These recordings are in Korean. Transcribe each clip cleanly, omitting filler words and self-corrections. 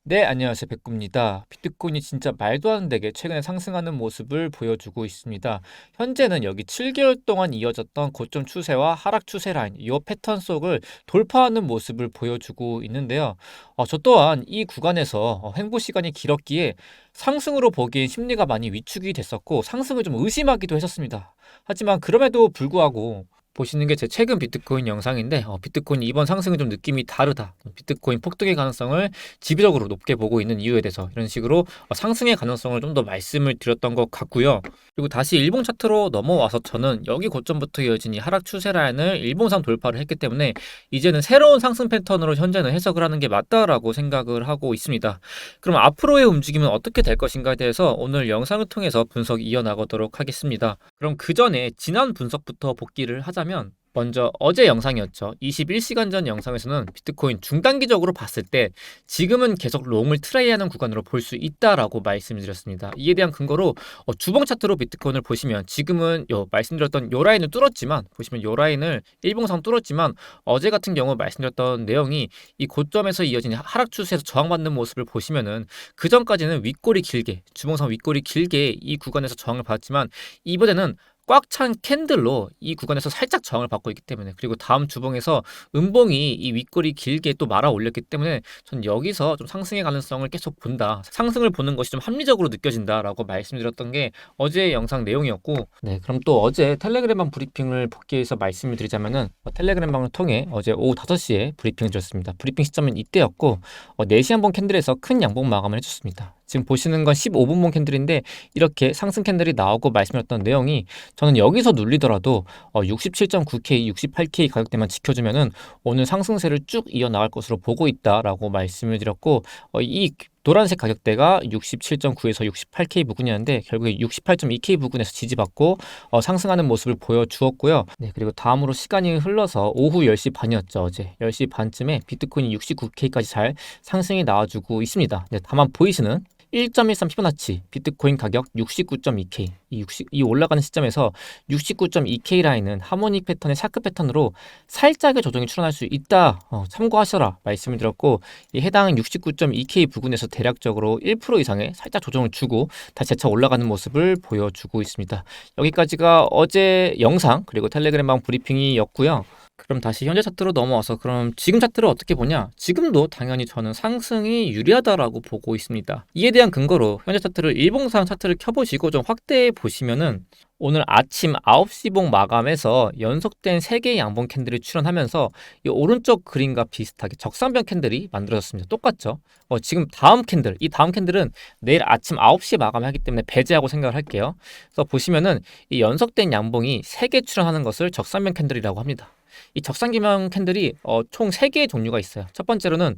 네, 안녕하세요. 백구입니다. 비트코인이 진짜 말도 안 되게 최근에 상승하는 모습을 보여주고 있습니다. 현재는 여기 7개월 동안 이어졌던 고점 추세와 하락 추세 라인, 이 패턴 속을 돌파하는 모습을 보여주고 있는데요. 저 또한 이 구간에서 횡보 시간이 길었기에 상승으로 보기엔 심리가 많이 위축이 됐었고 상승을 좀 의심하기도 했었습니다. 하지만 그럼에도 불구하고 보시는 게 제 최근 비트코인 영상인데 비트코인 이번 상승은 좀 느낌이 다르다. 비트코인 폭등의 가능성을 지배적으로 높게 보고 있는 이유에 대해서 이런 식으로 상승의 가능성을 좀 더 말씀을 드렸던 것 같고요. 그리고 다시 일봉 차트로 넘어와서 저는 여기 고점부터 이어진 이 하락 추세 라인을 일봉상 돌파를 했기 때문에 이제는 새로운 상승 패턴으로 현재는 해석을 하는 게 맞다라고 생각을 하고 있습니다. 그럼 앞으로의 움직임은 어떻게 될 것인가에 대해서 오늘 영상을 통해서 분석 이어나가도록 하겠습니다. 그럼 그 전에 지난 분석부터 복기를 하자면 먼저 어제 영상이었죠. 21시간 전 영상에서는 비트코인 중단기적으로 봤을 때 지금은 계속 롱을 트라이하는 구간으로 볼 수 있다라고 말씀을 드렸습니다. 이에 대한 근거로 주봉 차트로 비트코인을 보시면 지금은 말씀드렸던 요 라인을 뚫었지만 보시면 요 라인을 일봉상 뚫었지만 어제 같은 경우 말씀드렸던 내용이 이 고점에서 이어진 하락 추세에서 저항받는 모습을 보시면은 그 전까지는 윗꼬리 길게 주봉상 윗꼬리 길게 이 구간에서 저항을 받았지만 이번에는 꽉 찬 캔들로 이 구간에서 살짝 저항을 받고 있기 때문에 그리고 다음 주봉에서 음봉이 이 윗꼬리 길게 또 말아 올렸기 때문에 전 여기서 좀 상승의 가능성을 계속 본다. 상승을 보는 것이 좀 합리적으로 느껴진다라고 말씀드렸던 게 어제 영상 내용이었고 네, 그럼 또 어제 텔레그램방 브리핑을 복귀해서 말씀을 드리자면은 텔레그램방을 통해 어제 오후 5시에 브리핑을 드렸습니다. 브리핑 시점은 이때였고 4시 한번 캔들에서 큰 양봉 마감을 해줬습니다. 지금 보시는 건 15분봉 캔들인데 이렇게 상승 캔들이 나오고 말씀드렸던 내용이 저는 여기서 눌리더라도 67.9K, 68K 가격대만 지켜주면은 오늘 상승세를 쭉 이어나갈 것으로 보고 있다라고 말씀을 드렸고 이 노란색 가격대가 67.9에서 68K 부근이었는데 결국에 68.2K 부근에서 지지받고 상승하는 모습을 보여주었고요. 네, 그리고 다음으로 시간이 흘러서 오후 10시 반이었죠. 어제 10시 반쯤에 비트코인이 69K까지 잘 상승이 나와주고 있습니다. 네, 다만 보이시는 1.13 피보나치 비트코인 가격 69.2K 이 올라가는 시점에서 69.2K 라인은 하모닉 패턴의 샤크 패턴으로 살짝의 조정이 출현할 수 있다. 참고하셔라 말씀을 드렸고 이 해당 69.2K 부근에서 대략적으로 1% 이상의 살짝 조정을 주고 다시 재차 올라가는 모습을 보여주고 있습니다. 여기까지가 어제 영상 그리고 텔레그램방 브리핑이었고요. 그럼 다시 현재 차트로 넘어와서 그럼 지금 차트를 어떻게 보냐? 지금도 당연히 저는 상승이 유리하다라고 보고 있습니다. 이에 대한 근거로 현재 차트를 일봉상 차트를 켜보시고 좀 확대해 보시면은 오늘 아침 9시 봉 마감에서 연속된 3개의 양봉 캔들이 출현하면서 이 오른쪽 그림과 비슷하게 적산변 캔들이 만들어졌습니다. 똑같죠? 지금 이 다음 캔들은 내일 아침 9시에 마감하기 때문에 배제하고 생각을 할게요. 그래서 보시면은 이 연속된 양봉이 3개 출현하는 것을 적산변 캔들이라고 합니다. 이 적상기명 캔들이 총 3개의 종류가 있어요. 첫 번째로는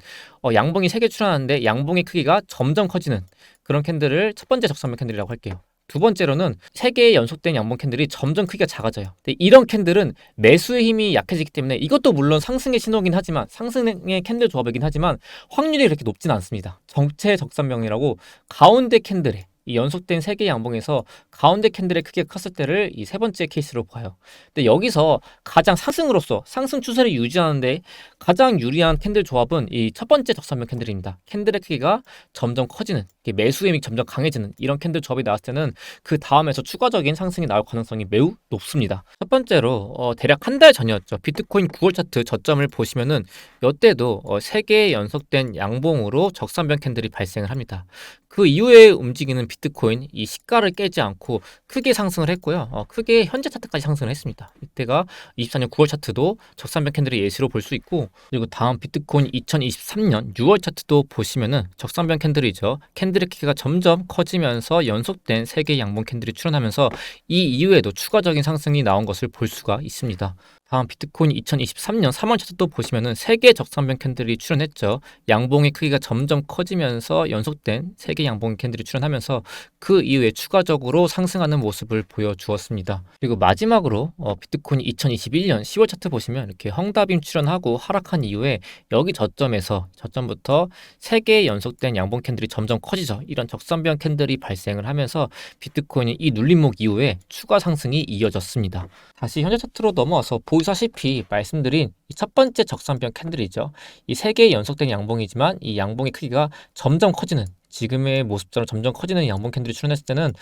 양봉이 3개 출현하는데 양봉의 크기가 점점 커지는 그런 캔들을 첫 번째 적상명 캔들이라고 할게요. 두 번째로는 3개의 연속된 양봉 캔들이 점점 크기가 작아져요. 근데 이런 캔들은 매수의 힘이 약해지기 때문에 이것도 물론 상승의 신호긴 하지만 상승의 캔들 조합이긴 하지만 확률이 그렇게 높진 않습니다. 정체 적산명이라고 가운데 캔들에 이 연속된 3개의 양봉에서 가운데 캔들의 크기가 컸을 때를 이 세 번째 케이스로 봐요. 근데 여기서 가장 상승으로서 상승 추세를 유지하는데 가장 유리한 캔들 조합은 이 첫 번째 적산면 캔들입니다. 캔들의 크기가 점점 커지는 매수 힘이 점점 강해지는 이런 캔들 조합이 나왔을 때는 그 다음에서 추가적인 상승이 나올 가능성이 매우 높습니다. 첫 번째로 대략 한 달 전이었죠. 비트코인 9월 차트 저점을 보시면은 이때도 3개의 연속된 양봉으로 적산변 캔들이 발생을 합니다. 그 이후에 움직이는 비트코인 이 시가를 깨지 않고 크게 상승을 했고요. 크게 현재 차트까지 상승을 했습니다. 이때가 24년 9월 차트도 적산변 캔들의 예시로 볼 수 있고 그리고 다음 비트코인 2023년 6월 차트도 보시면은 적산변 캔들이죠. 캔들의 크기가 점점 커지면서 연속된 3개의 양봉 캔들이 출현하면서 이 이후에도 추가적인 상승이 나온 것을 볼 수가 있습니다. 다음 비트코인 2023년 3월 차트도 보시면은 3개의 적산변 캔들이 출현했죠. 양봉의 크기가 점점 커지면서 연속된 3개 양봉 캔들이 출현하면서 그 이후에 추가적으로 상승하는 모습을 보여주었습니다. 그리고 마지막으로 비트코인 2021년 10월 차트 보시면 이렇게 헝다빔 출현하고 하락한 이후에 여기 저점부터 3개의 연속된 양봉 캔들이 점점 커지죠. 이런 적산변 캔들이 발생을 하면서 비트코인이 이 눌림목 이후에 추가 상승이 이어졌습니다. 다시 현재 차트로 넘어와서 보시다시피 말씀드린 이 첫 번째 적산병 캔들이죠. 이 세 개의 연속된 양봉이지만 이 양봉의 크기가 점점 커지는, 지금의 모습처럼 점점 커지는 양봉 캔들이 출현했을 때는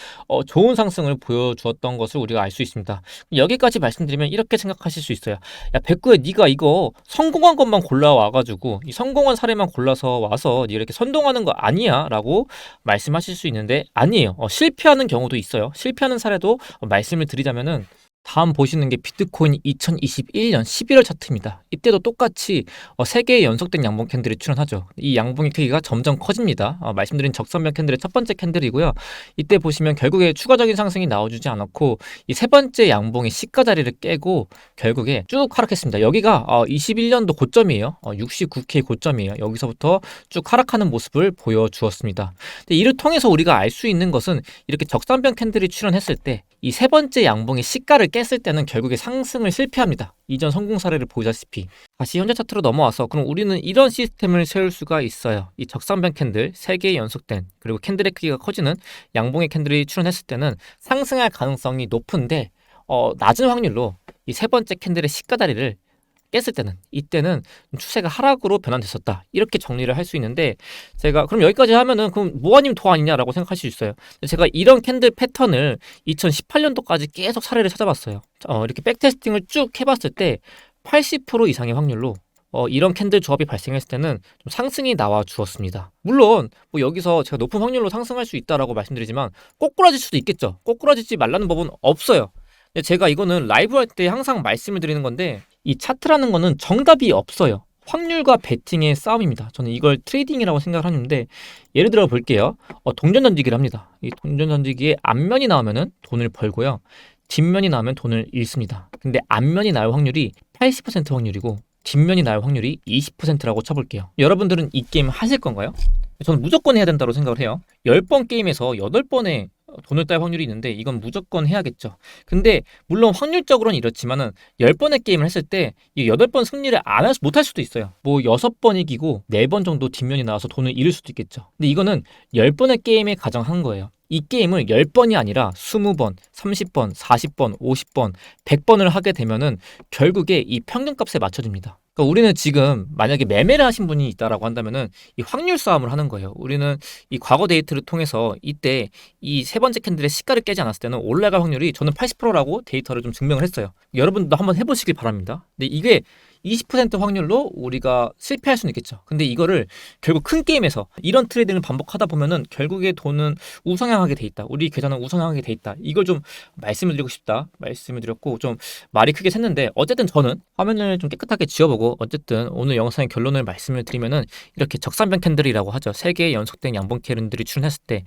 좋은 상승을 보여주었던 것을 우리가 알 수 있습니다. 여기까지 말씀드리면 이렇게 생각하실 수 있어요. 야, 백구야, 네가 이거 성공한 것만 골라와가지고 이 성공한 사례만 골라서 와서 네 이렇게 선동하는 거 아니야? 라고 말씀하실 수 있는데 아니에요. 실패하는 경우도 있어요. 실패하는 사례도 말씀을 드리자면은 다음 보시는 게 비트코인 2021년 11월 차트입니다. 이때도 똑같이 3개의 연속된 양봉 캔들이 출현하죠. 이 양봉의 크기가 점점 커집니다. 말씀드린 적산병 캔들의 첫 번째 캔들이고요. 이때 보시면 결국에 추가적인 상승이 나와주지 않았고 이 세 번째 양봉의 시가 자리를 깨고 결국에 쭉 하락했습니다. 여기가 21년도 고점이에요. 69K 고점이에요. 여기서부터 쭉 하락하는 모습을 보여주었습니다. 근데 이를 통해서 우리가 알 수 있는 것은 이렇게 적산병 캔들이 출현했을 때 이 세 번째 양봉의 시가를 깼을 때는 결국에 상승을 실패합니다. 이전 성공 사례를 보다시피. 다시 현재 차트로 넘어와서 그럼 우리는 이런 시스템을 세울 수가 있어요. 이 적산병 캔들 3개의 연속된 그리고 캔들의 크기가 커지는 양봉의 캔들이 출현했을 때는 상승할 가능성이 높은데 낮은 확률로 이 세 번째 캔들의 시가 다리를 깼을 때는 이때는 추세가 하락으로 변환됐었다, 이렇게 정리를 할 수 있는데, 제가 그럼 여기까지 하면은 그럼 뭐 아니면 도 아니냐라고 생각하실 수 있어요. 제가 이런 캔들 패턴을 2018년도까지 계속 사례를 찾아봤어요. 이렇게 백테스팅을 쭉 해봤을 때 80% 이상의 확률로 이런 캔들 조합이 발생했을 때는 좀 상승이 나와 주었습니다. 물론 뭐 여기서 제가 높은 확률로 상승할 수 있다라고 말씀드리지만 꼬꾸라질 수도 있겠죠. 꼬꾸라지지 말라는 법은 없어요. 근데 제가 이거는 라이브 할 때 항상 말씀을 드리는 건데, 이 차트라는 거는 정답이 없어요. 확률과 베팅의 싸움입니다. 저는 이걸 트레이딩이라고 생각을 하는데, 예를 들어 볼게요. 동전 던지기를 합니다. 이 동전 던지기에 앞면이 나오면은 돈을 벌고요, 뒷면이 나오면 돈을 잃습니다. 근데 앞면이 나올 확률이 80% 확률이고 뒷면이 나올 확률이 20%라고 쳐볼게요. 여러분들은 이 게임 하실 건가요? 저는 무조건 해야 된다고 생각을 해요. 10번 게임에서 8번에 돈을 딸 확률이 있는데 이건 무조건 해야겠죠. 근데 물론 확률적으로는 이렇지만은 10번의 게임을 했을 때 이 8번 승리를 못할 수도 있어요. 뭐 6번 이기고 4번 정도 뒷면이 나와서 돈을 잃을 수도 있겠죠. 근데 이거는 10번의 게임에 가정한 거예요. 이 게임을 10번이 아니라 20번, 30번, 40번, 50번, 100번을 하게 되면은 결국에 이 평균값에 맞춰집니다. 그러니까 우리는 지금 만약에 매매를 하신 분이 있다라고 한다면은 이 확률 싸움을 하는 거예요. 우리는 이 과거 데이터를 통해서 이때 이 세 번째 캔들의 시가를 깨지 않았을 때는 올라갈 확률이 저는 80%라고 데이터를 좀 증명을 했어요. 여러분도 한번 해보시길 바랍니다. 근데 이게 20% 확률로 우리가 실패할 수는 있겠죠. 근데 이거를 결국 큰 게임에서 이런 트레이딩을 반복하다 보면은 결국에 돈은 우상향하게 돼 있다, 우리 계좌는 우상향하게 돼 있다, 이걸 좀 말씀을 드리고 싶다 말씀을 드렸고, 좀 말이 크게 샜는데 어쨌든 저는 화면을 좀 깨끗하게 지워보고 어쨌든 오늘 영상의 결론을 말씀을 드리면은 이렇게 적산병 캔들이라고 하죠. 3개의 연속된 양봉 캔들이 출현했을 때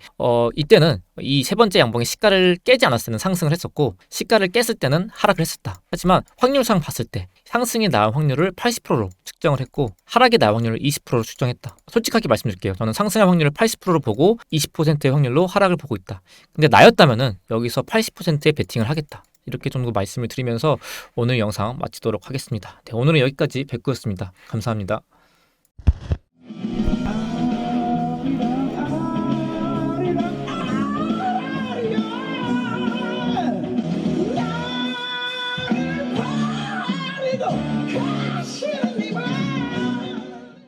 이때는 이 세 번째 양봉의 시가를 깨지 않았을 때는 상승을 했었고, 시가를 깼을 때는 하락을 했었다. 하지만 확률상 봤을 때 상승이 나올 확률을 80%로 측정을 했고 하락이 나올 확률을 20%로 측정했다. 솔직하게 말씀드릴게요. 저는 상승할 확률을 80%로 보고 20%의 확률로 하락을 보고 있다. 근데 나였다면은 여기서 80%의 베팅을 하겠다. 이렇게 정도 말씀을 드리면서 오늘 영상 마치도록 하겠습니다. 네, 오늘은 여기까지 백구였습니다. 감사합니다.